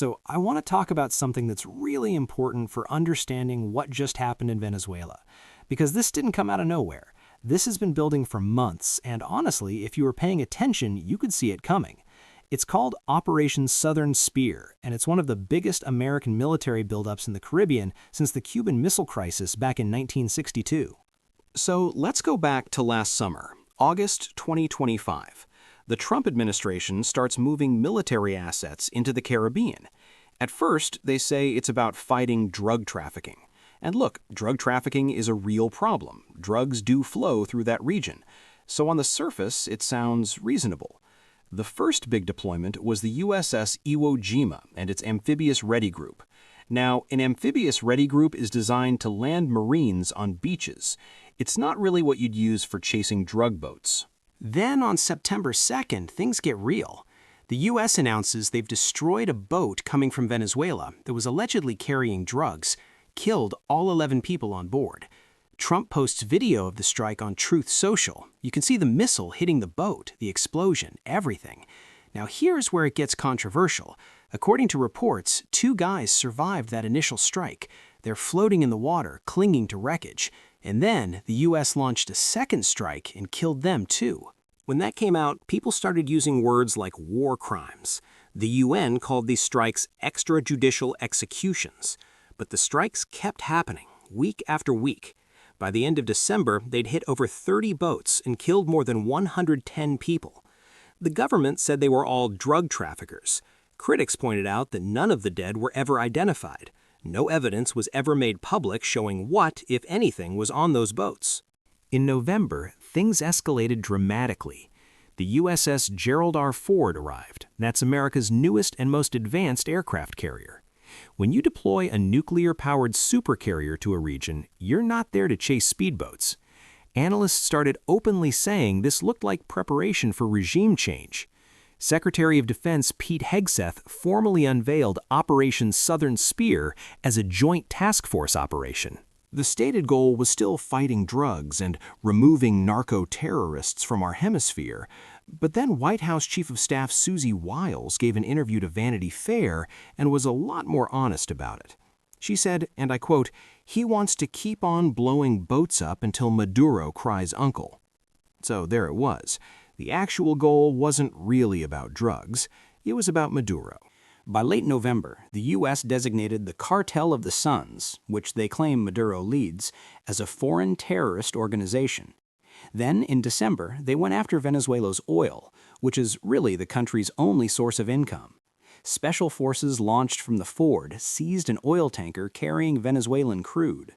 So I want to talk about something that's really important for understanding what just happened in Venezuela. Because this didn't come out of nowhere. This has been building for months, and honestly, if you were paying attention, you could see it coming. It's called Operation Southern Spear, and it's one of the biggest American military buildups in the Caribbean since the Cuban Missile Crisis back in 1962. So let's go back to last summer, August 2025. The Trump administration starts moving military assets into the Caribbean. At first, they say it's about fighting drug trafficking. And look, drug trafficking is a real problem. Drugs do flow through that region. So on the surface, it sounds reasonable. The first big deployment was the USS Iwo Jima and its amphibious ready group. Now, an amphibious ready group is designed to land Marines on beaches. It's not really what you'd use for chasing drug boats. Then on September 2nd, things get real. The U.S. announces they've destroyed a boat coming from Venezuela that was allegedly carrying drugs, killed all 11 people on board. Trump posts video of the strike on Truth Social. You can see the missile hitting the boat, the explosion, everything. Now here's where it gets controversial. According to reports, 2 guys survived that initial strike. They're floating in the water, clinging to wreckage. And then the U.S. launched a second strike and killed them too. When that came out, people started using words like war crimes. The UN called these strikes extrajudicial executions. But the strikes kept happening, week after week. By the end of December, they'd hit over 30 boats and killed more than 110 people. The government said they were all drug traffickers. Critics pointed out that none of the dead were ever identified. No evidence was ever made public showing what, if anything, was on those boats. In November, things escalated dramatically. The USS Gerald R. Ford arrived. That's America's newest and most advanced aircraft carrier. When you deploy a nuclear-powered supercarrier to a region, you're not there to chase speedboats. Analysts started openly saying this looked like preparation for regime change. Secretary of Defense Pete Hegseth formally unveiled Operation Southern Spear as a joint task force operation. The stated goal was still fighting drugs and removing narco-terrorists from our hemisphere, but then White House Chief of Staff Susie Wiles gave an interview to Vanity Fair and was a lot more honest about it. She said, and I quote, "He wants to keep on blowing boats up until Maduro cries uncle." So there it was. The actual goal wasn't really about drugs. It was about Maduro. By late November, the U.S. designated the Cartel of the Suns, which they claim Maduro leads, as a foreign terrorist organization. Then, in December, they went after Venezuela's oil, which is really the country's only source of income. Special forces launched from the Ford seized an oil tanker carrying Venezuelan crude.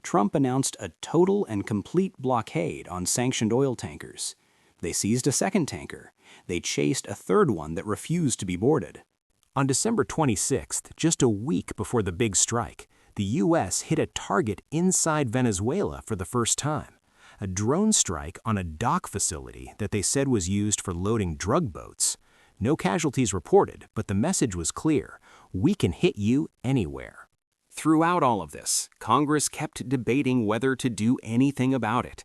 Trump announced a total and complete blockade on sanctioned oil tankers. They seized a second tanker. They chased a third one that refused to be boarded. On December 26th, just a week before the big strike, the U.S. hit a target inside Venezuela for the first time. A drone strike on a dock facility that they said was used for loading drug boats. No casualties reported, but the message was clear: we can hit you anywhere. Throughout all of this, Congress kept debating whether to do anything about it.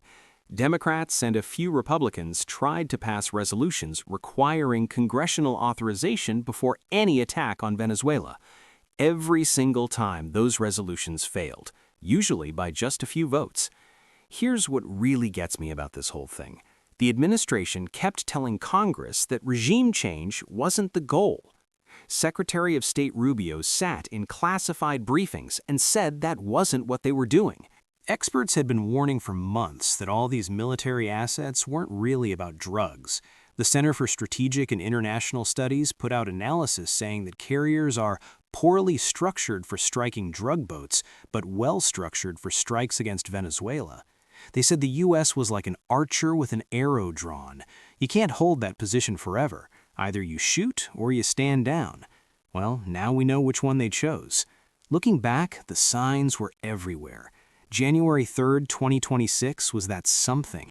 Democrats and a few Republicans tried to pass resolutions requiring congressional authorization before any attack on Venezuela. Every single time, those resolutions failed, usually by just a few votes. Here's what really gets me about this whole thing. The administration kept telling Congress that regime change wasn't the goal. Secretary of State Rubio sat in classified briefings and said that wasn't what they were doing. Experts had been warning for months that all these military assets weren't really about drugs. The Center for Strategic and International Studies put out analysis saying that carriers are poorly structured for striking drug boats, but well-structured for strikes against Venezuela. They said the U.S. was like an archer with an arrow drawn. You can't hold that position forever. Either you shoot or you stand down. Well, now we know which one they chose. Looking back, the signs were everywhere. January 3rd, 2026 was that something.